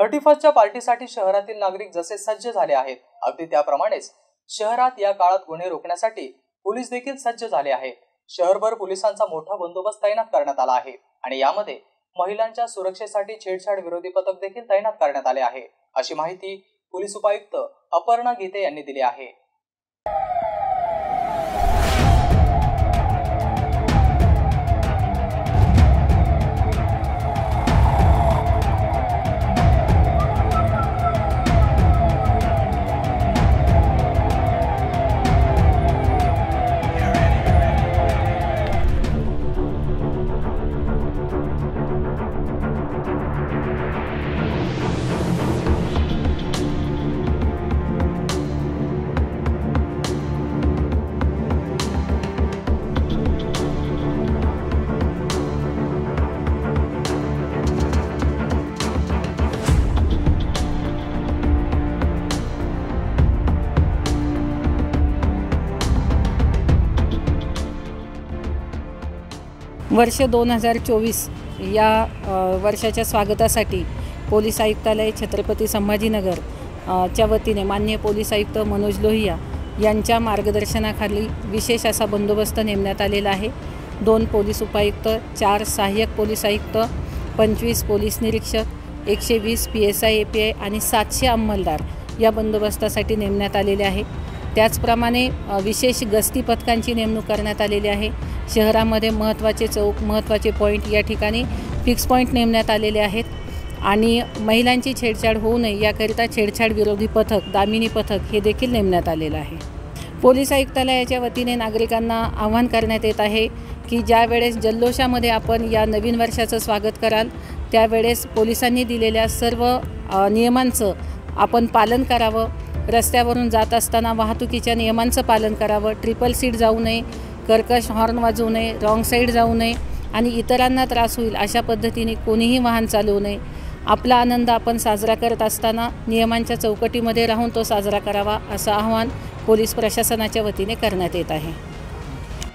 31च्या पार्टीसाठी शहरातील नागरिक जसे सज्ज झाले आहेत, अगदी त्याप्रमाणेच शहरात या काळात गुन्हे रोखण्यासाठी पोलीस देखील सज्ज झाले आहेत। शहरभर पोलिसांचा मोठा बंदोबस्त तैनात करण्यात आला आहे आणि यामध्ये महिलांच्या सुरक्षेसाठी छेडछाड विरोधी पथक देखील तैनात करण्यात आले आहे, अशी माहिती पोलीस उपायुक्त अपर्णा गीते यांनी दिली आहे। वर्ष 2024 या वर्षाच्या स्वागतासाठी पोलीस आयुक्तालय छत्रपती संभाजीनगर च्या वतीने माननीय पोलीस आयुक्त मनोज लोहिया यांच्या मार्गदर्शनाखाली विशेष असा बंदोबस्त नेमण्यात आलेला आहे। 2 पोलीस उपायुक्त, 4 सहाय्यक पोलीस आयुक्त, 25 पोलीस निरीक्षक, 120 PSI API आणि 700 अंमलदार या बंदोबस्तासाठी नेमण्यात आलेले आहे। त्याचप्रमाणे विशेष गस्ती पथकांची नेमणूक करण्यात आलेली आहे। शहरामध्ये महत्त्वाचे चौक, महत्त्वाचे पॉईंट या ठिकाणी फिक्स पॉईंट नेमण्यात आलेले आहेत आणि महिलांची छेडछाड होऊ नये याकरिता छेडछाड विरोधी पथक, दामिनी पथक हे देखील नेमण्यात आलेलं आहे। पोलीस आयुक्तालयाच्या वतीने नागरिकांना आवाहन करण्यात येत आहे की ज्या वेळेस जल्लोषामध्ये आपण या नवीन वर्षाचं स्वागत कराल त्यावेळेस पोलिसांनी दिलेल्या सर्व नियमांचं आपण पालन करावं। रस्त्यावरून जात असताना वाहतुकीच्या नियमांचं पालन करावं। ट्रिपल सीट जाऊ नये, कर्कश हॉर्न वाजवू नये, रॉंग साईड जाऊ नये आणि इतरांना त्रास होईल अशा पद्धतीने कोणीही वाहन चालवू नये। आपला आनंद आपण साजरा करत असताना नियमांच्या चौकटीमध्ये राहून तो साजरा करावा, असं आवाहन पोलीस प्रशासनाच्या वतीने करण्यात येत आहे।